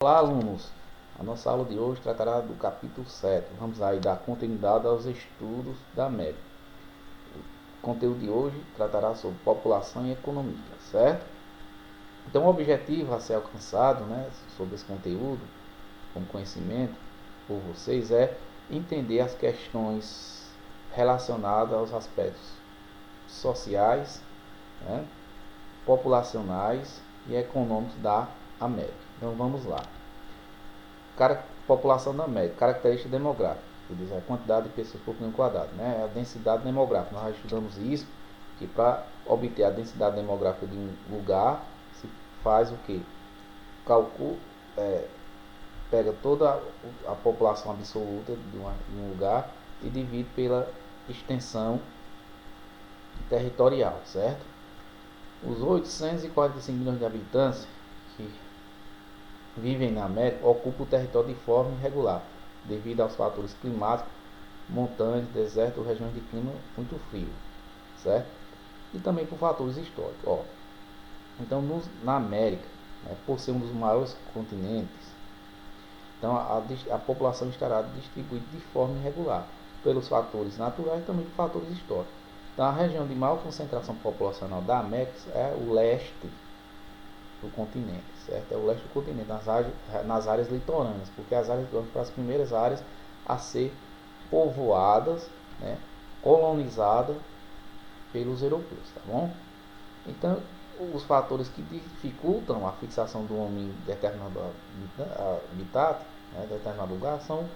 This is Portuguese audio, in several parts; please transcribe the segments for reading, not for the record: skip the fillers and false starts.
Olá, alunos! A nossa aula de hoje tratará do capítulo 7. Vamos aí dar continuidade aos estudos da América. O conteúdo de hoje tratará sobre população e economia, certo? Então, o objetivo a ser alcançado, sobre esse conteúdo, como conhecimento por vocês, é entender as questões relacionadas aos aspectos sociais, né, populacionais e econômicos da América. Então, vamos lá. População da América, característica demográfica, que diz a quantidade de pessoas por quilômetro quadrado, né? A densidade demográfica. Nós já estudamos isso, que para obter a densidade demográfica de um lugar, se faz o que? Calcula, pega toda a população absoluta de um lugar e divide pela extensão territorial, certo? Os 845 milhões de habitantes que vivem na América ocupam o território de forma irregular, devido aos fatores climáticos, montanhas, deserto, regiões de clima muito frio, certo? E também por fatores históricos. Então, na América, por ser um dos maiores continentes, então a população estará distribuída de forma irregular, pelos fatores naturais e também por fatores históricos. Então, a região de maior concentração populacional da América é o leste do continente, certo? É o leste do continente, nas áreas litorâneas, porque as áreas litorâneas foram as primeiras áreas a ser povoadas, né, colonizadas pelos europeus, tá bom? Então, os fatores que dificultam a fixação do homem em determinado habitat, determinado lugar, são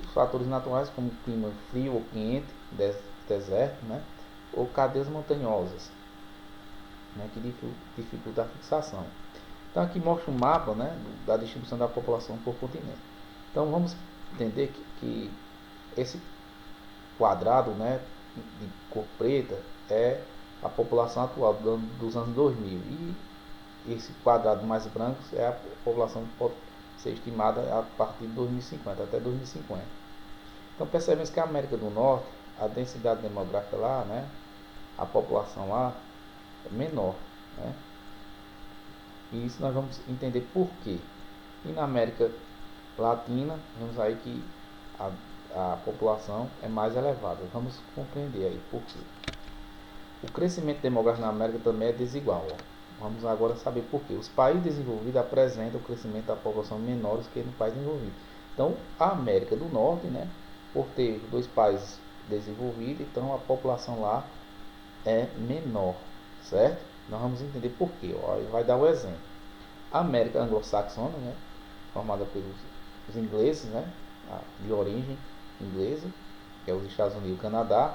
os fatores naturais, como clima frio ou quente, deserto, ou cadeias montanhosas, que dificultam a fixação. Então aqui mostra um mapa, da distribuição da população por continente. Então vamos entender que esse quadrado, de cor preta é a população atual dos anos 2000 e esse quadrado mais branco é a população que pode ser estimada a partir de 2050, até 2050. Então percebemos que a América do Norte, a densidade demográfica lá, a população lá é menor, e isso nós vamos entender por quê. E na América Latina, vemos aí que a população é mais elevada. Vamos compreender aí por quê. O crescimento demográfico na América também é desigual. Vamos agora saber por quê. Os países desenvolvidos apresentam o crescimento da população menores que no país desenvolvido. Então, a América do Norte, por ter dois países desenvolvidos, então a população lá é menor, certo? Nós vamos entender por quê. Vai dar o exemplo. A América anglo-saxona, formada pelos ingleses, de origem inglesa, que é os Estados Unidos e o Canadá,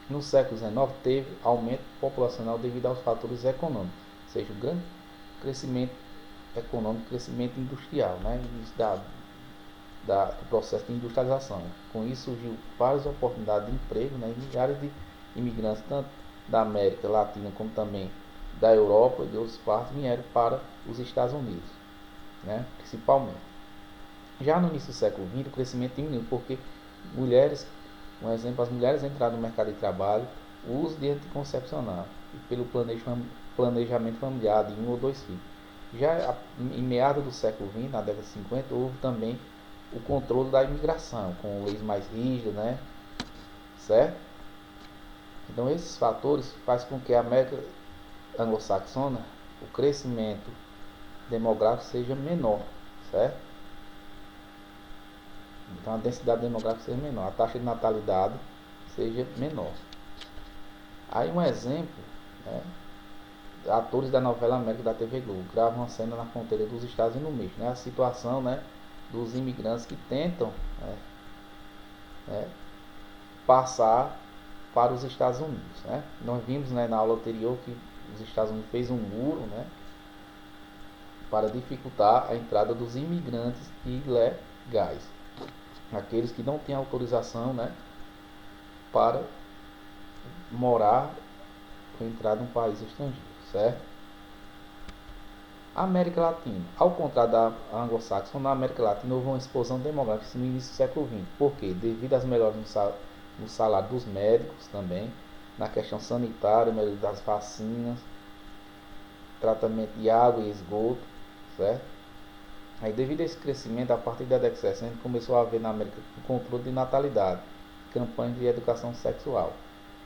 no século XIX teve aumento populacional devido aos fatores econômicos, ou seja, um grande crescimento econômico, crescimento industrial, do processo de industrialização. Com isso surgiu várias oportunidades de emprego, e milhares de imigrantes, tanto da América Latina como também da Europa e de outras partes, vieram para os Estados Unidos, principalmente. Já no início do século XX, o crescimento diminuiu, porque um exemplo, as mulheres entraram no mercado de trabalho, o uso de anticoncepcional e pelo planejamento familiar de um ou dois filhos. Já em meados do século XX, na década de 50, houve também o controle da imigração, com leis mais rígidas, certo? Então esses fatores fazem com que a América anglo-saxona, o crescimento demográfico seja menor, certo? Então a densidade demográfica seja menor, a taxa de natalidade seja menor. Aí um exemplo, atores da novela América da TV Globo gravam uma cena na fronteira dos Estados Unidos no México, a situação, dos imigrantes que tentam passar para os Estados Unidos, Nós vimos, na aula anterior, que os Estados Unidos fez um muro, para dificultar a entrada dos imigrantes ilegais, aqueles que não têm autorização, para morar ou entrar num país estrangeiro, certo? A América Latina, ao contrário da anglo-saxona, na América Latina houve uma explosão demográfica no início do século XX. Por quê? Devido às melhorias no salário dos médicos também, na questão sanitária, melhoria das vacinas, tratamento de água e esgoto, certo? Aí, devido a esse crescimento, a partir da década de 60, começou a haver na América o controle de natalidade, campanhas de educação sexual.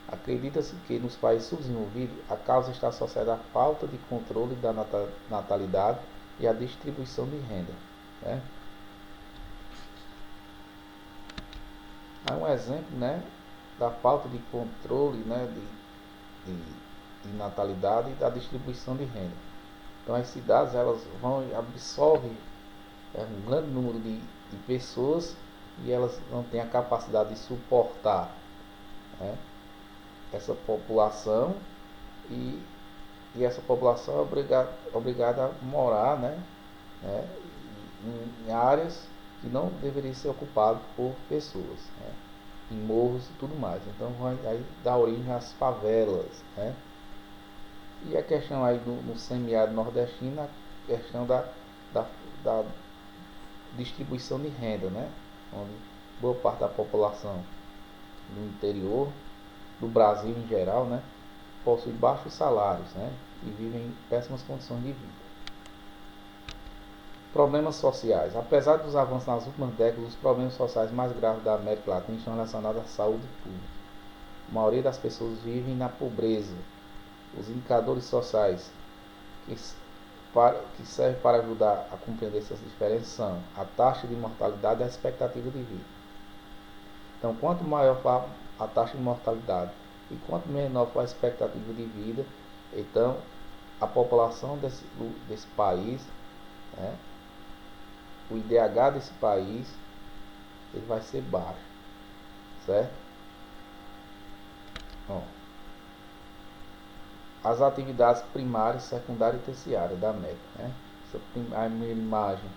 Acredita-se que nos países subdesenvolvidos a causa está associada à falta de controle da natalidade e à distribuição de renda, né? Há um exemplo, né, da falta de controle, né, de natalidade e da distribuição de renda. Então as cidades elas vão absorver um grande número de pessoas e elas não têm a capacidade de suportar, né, essa população e, essa população é obrigada a morar, né, em áreas que não deveriam ser ocupadas por pessoas, né, em morros e tudo mais. Então aí dá origem às favelas, né? E a questão aí no semiárido nordestino, a questão da, da distribuição de renda, né? Onde boa parte da população do interior, do Brasil em geral, né, possui baixos salários, né, e vivem em péssimas condições de vida. Problemas sociais. Apesar dos avanços nas últimas décadas, os problemas sociais mais graves da América Latina estão relacionados à saúde pública. A maioria das pessoas vivem na pobreza. Os indicadores sociais que servem para ajudar a compreender essas diferenças são a taxa de mortalidade e a expectativa de vida. Então, quanto maior for a taxa de mortalidade e quanto menor for a expectativa de vida, então a população desse país, né, o IDH desse país, ele vai ser baixo, certo? Bom, as atividades primárias, secundárias e terciárias da América, né? A imagem,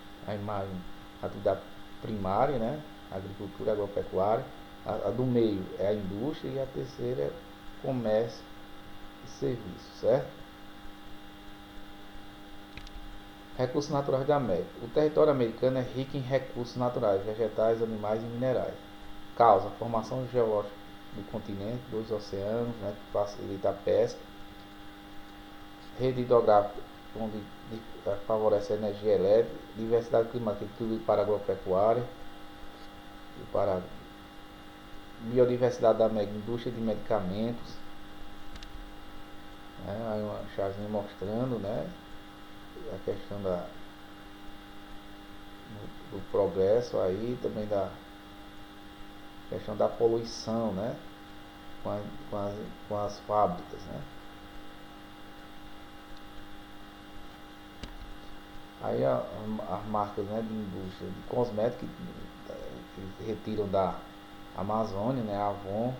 a atividade primária, né? Agricultura, agropecuária, a do meio é a indústria e a terceira é comércio e serviço, certo? Recursos naturais da América. O território americano é rico em recursos naturais, vegetais, animais e minerais. Causa: a formação geológica do continente, dos oceanos, né, que facilita a pesca. Rede hidrográfica, onde favorece a energia elétrica. Diversidade climática, tudo para a agropecuária e para a biodiversidade da América, indústria de medicamentos. Né, aí uma chazinha mostrando, né, a questão do progresso aí, também da questão da poluição, né, com as fábricas, né. Aí as marcas, né, de indústria de cosméticos que retiram da Amazônia, né, Avon,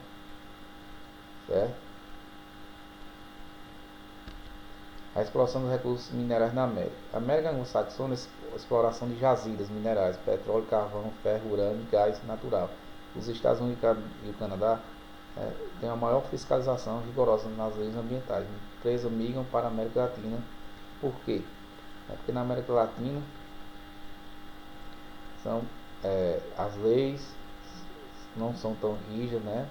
certo? A exploração dos recursos minerais na América. A América anglo-saxônica, exploração de jazidas minerais, petróleo, carvão, ferro, urânio e gás natural. Os Estados Unidos e o Canadá têm a maior fiscalização rigorosa nas leis ambientais. Empresas migram para a América Latina. Por quê? Porque na América Latina as leis não são tão rígidas, né?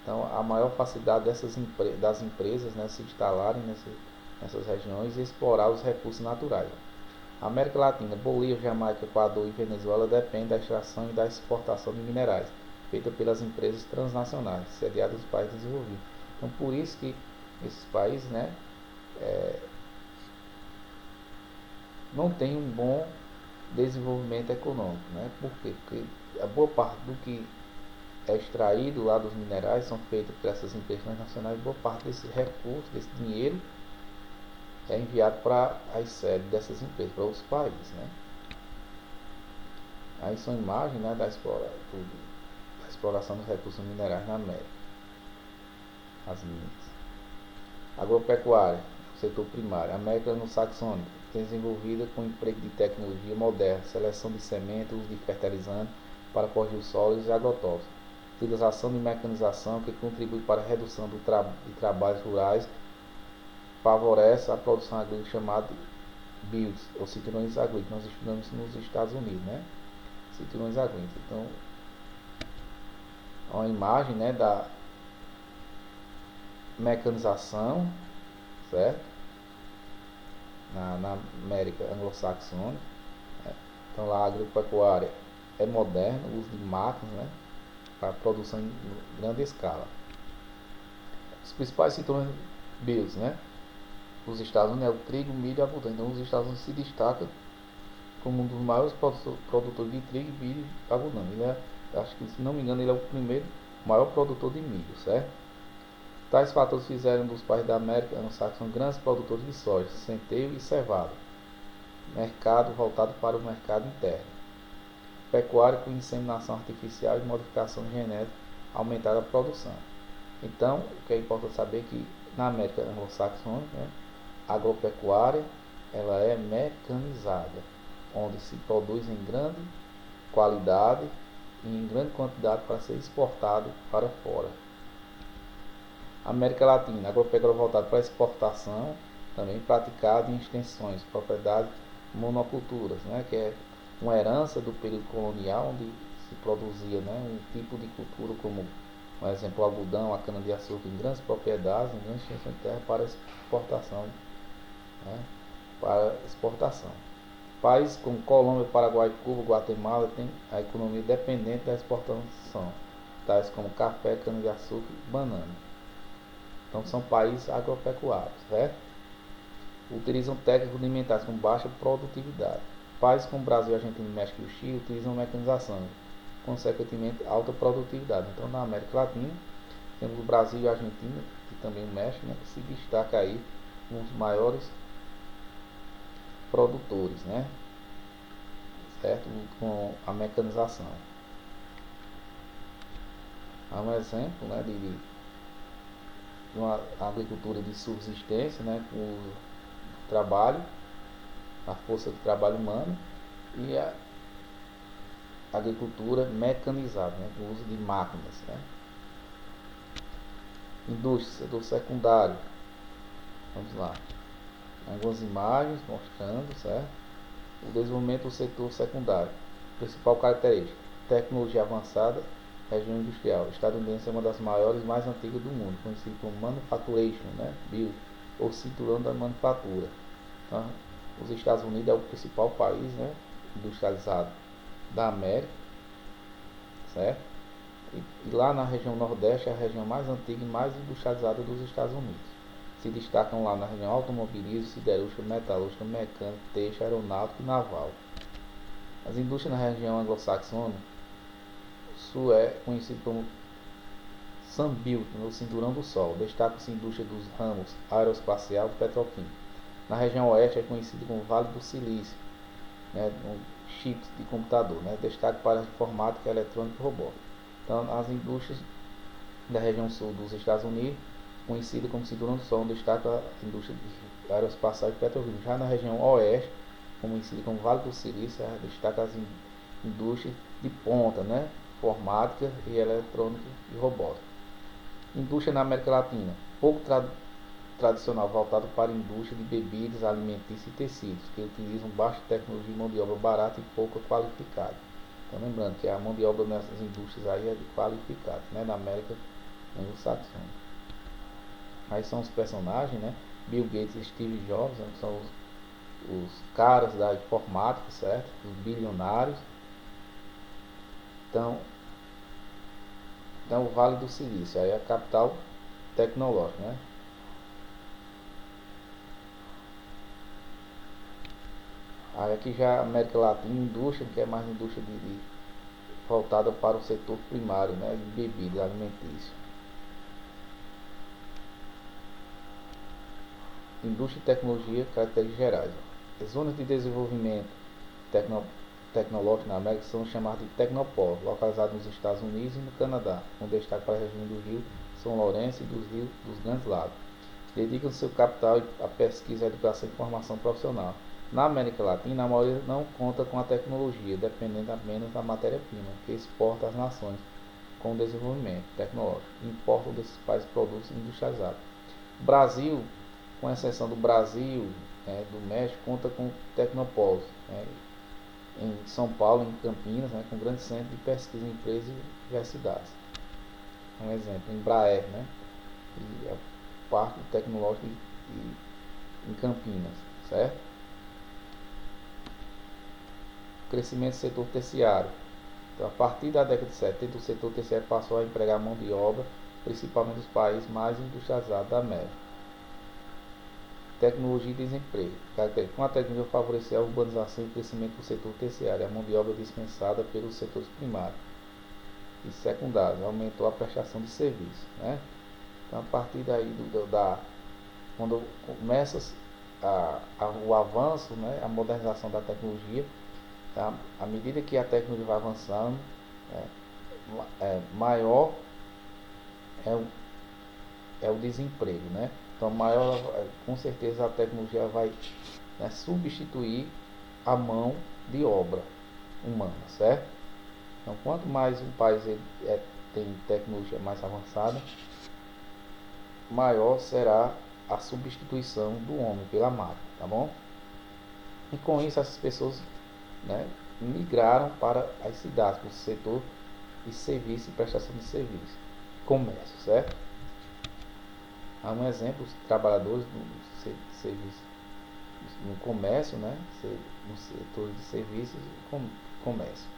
Então a maior facilidade das empresas, né, se instalarem nessas regiões e explorar os recursos naturais. A América Latina, Bolívia, Jamaica, Equador e Venezuela dependem da extração e da exportação de minerais, feita pelas empresas transnacionais, sediadas nos países desenvolvidos. Então por isso que esses países, né, não têm um bom desenvolvimento econômico, né? Por quê? Porque a boa parte do que é extraído lá dos minerais são feitos por essas empresas nacionais. Boa parte desse recurso, desse dinheiro, é enviado para as sedes dessas empresas, para outros países, né? Aí são imagens, né, da exploração dos recursos minerais na América, as minas. Agropecuária, setor primário. A América anglo-saxônica, desenvolvida com emprego de tecnologia moderna, seleção de sementes, uso de fertilizantes para corrigir os solos e agrotóxicos, utilização de mecanização que contribui para a redução de trabalhos rurais, favorece a produção agrícola chamada BIOS, ou cinturões agrícolas. Nós estudamos isso nos Estados Unidos, né? Cinturões agrícolas. Então, uma imagem, né, da mecanização, certo? Na América anglo-saxônica, né? Então lá a agropecuária é moderna, o uso de máquinas, né, para produção em grande escala. Os principais cinturões bios, né, os Estados Unidos é o trigo, milho e algodão. Então os Estados Unidos se destaca como um dos maiores produtores de trigo, milho e algodão. Ele é, acho que se não me engano, ele é o primeiro maior produtor de milho, certo? Tais fatores fizeram dos países da América anglo-saxônica grandes produtores de soja, centeio e cevada, mercado voltado para o mercado interno. Pecuária com inseminação artificial e modificação genética aumentaram a produção. Então, o que é importante saber é que na América anglo-saxônica, né, a agropecuária ela é mecanizada, onde se produz em grande qualidade e em grande quantidade para ser exportado para fora. América Latina, agropecuária voltada para exportação, também praticada em extensões, propriedades monoculturas, né, que é uma herança do período colonial, onde se produzia, né, um tipo de cultura como, por exemplo, o algodão, a cana-de-açúcar em grandes propriedades, em grandes extensões de terra para exportação, né, para exportação. Países como Colômbia, Paraguai, Cuba, Guatemala têm a economia dependente da exportação, tais como café, cana-de-açúcar e banana. Então são países agropecuários, certo? Utilizam técnicas rudimentares com baixa produtividade. Países como Brasil, Argentina, México e o Chile utilizam mecanização, consequentemente alta produtividade. Então na América Latina temos o Brasil e a Argentina, e também o México, né, que se destaca aí como os maiores produtores, né? Certo? Com a mecanização. Há um exemplo, né, de uma agricultura de subsistência, né, com o trabalho, a força de trabalho humano, e a agricultura mecanizada, né, com o uso de máquinas, né. Indústria, setor secundário. Vamos lá. Algumas imagens mostrando, certo? O desenvolvimento do setor secundário. Principal característica: tecnologia avançada, região industrial. Estadunidense é uma das maiores e mais antigas do mundo, conhecido como manufacturation, né? Build, ou cinturão da manufatura. Então, os Estados Unidos é o principal país, né, industrializado da América, certo? E lá na região Nordeste é a região mais antiga e mais industrializada dos Estados Unidos. Se destacam lá na região automobilismo, siderúrgica, metalúrgica, mecânica, têxtil, aeronáutica e naval. As indústrias na região anglo-saxônica sul é conhecido como Sunbelt, no Cinturão do Sol. Destaca-se a indústria dos ramos aeroespacial e petroquímico. Na região oeste é conhecido como Vale do Silício, né, chips de computador, né, destaque para a informática, eletrônica e robótica. Então, as indústrias da região sul dos Estados Unidos, conhecida como Cinturão do Sol, destaca a indústria de aeroespacial e petroquímica. Já na região oeste, conhecida como Vale do Silício, destaca as indústrias de ponta, né, informática e eletrônica e robótica. Indústria na América Latina, pouco tradicional, voltado para a indústria de bebidas, alimentícios e tecidos, que utilizam baixa tecnologia e mão de obra barata e pouco qualificada. Então lembrando que a mão de obra nessas indústrias aí é de qualificada, né, na América anglo-saxônica. Aí são os personagens, né? Bill Gates e Steve Jobs, né, são os caras da informática, certo? Os bilionários. Então o Vale do Silício, aí é a capital tecnológica, né? Aí aqui já a América Latina, indústria, que é mais indústria voltada para o setor primário, né, de bebidas alimentícias. Indústria e tecnologia, características gerais. As zonas de desenvolvimento tecnológico na América são chamadas de tecnopolos, localizados nos Estados Unidos e no Canadá, com destaque para a região do Rio São Lourenço e dos rios dos Grandes Lagos. Dedicam seu capital à pesquisa, educação e formação profissional. Na América Latina, a maioria não conta com a tecnologia, dependendo apenas da matéria-prima, que exporta às nações com desenvolvimento tecnológico. Importam desses países produtos industrializados. O Brasil, com exceção do Brasil, do México, conta com tecnopolos, em São Paulo, em Campinas, com grandes centros de pesquisa, empresas e universidades. Um exemplo, Embraer, e a Parque Tecnológico em Campinas, certo? crescimento do setor terciário. Então, a partir da década de 70, o setor terciário passou a empregar mão de obra, principalmente dos países mais industrializados da América. Tecnologia e desemprego. Com a tecnologia favorecer a urbanização e o crescimento do setor terciário, a mão de obra dispensada pelos setores primários e secundários, aumentou a prestação de serviço, né? Então, a partir daí quando começa o avanço, né, a modernização da tecnologia, tá? À medida que a tecnologia vai avançando, maior é o desemprego, né? Então, maior, com certeza, a tecnologia vai, né, substituir a mão de obra humana, certo? Então, quanto mais um país tem tecnologia mais avançada, maior será a substituição do homem pela máquina, tá bom? E com isso, essas pessoas, né, migraram para as cidades, para o setor de serviço e prestação de serviço, comércio, certo? Há um exemplo, os trabalhadores do serviço, no comércio, né, no setor de serviços e comércio.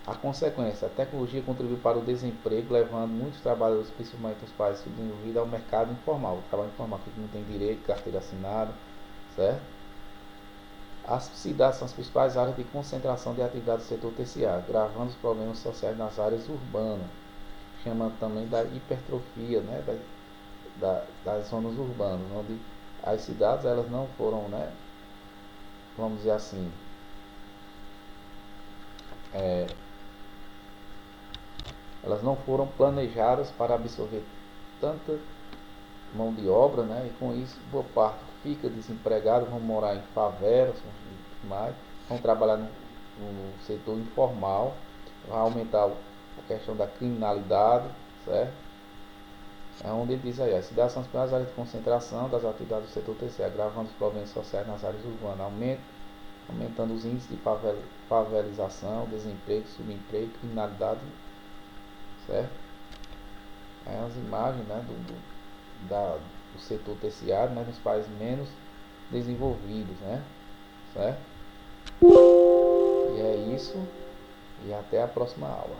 A consequência, a tecnologia contribuiu para o desemprego, levando muitos trabalhadores, principalmente os países subdesenvolvidos, ao mercado informal. O trabalho informal, que não tem direito, carteira assinada, certo? As cidades são as principais áreas de concentração de atividades do setor terciário, gravando os problemas sociais nas áreas urbanas, chamando também da hipertrofia, né, das zonas urbanas, onde as cidades elas não foram, né, vamos dizer assim, elas não foram planejadas para absorver tanta mão de obra, né, e com isso boa parte fica desempregado, vão morar em favelas, vão trabalhar no setor informal, vai aumentar a questão da criminalidade, certo? É onde ele diz aí, as cidades são as principais áreas de concentração das atividades do setor terciário, agravando os problemas sociais nas áreas urbanas, aumentando os índices de favelização, desemprego, subemprego, criminalidade, certo? Aí as imagens, né, do setor terciário, né, nos países menos desenvolvidos, né, certo? E é isso, e até a próxima aula.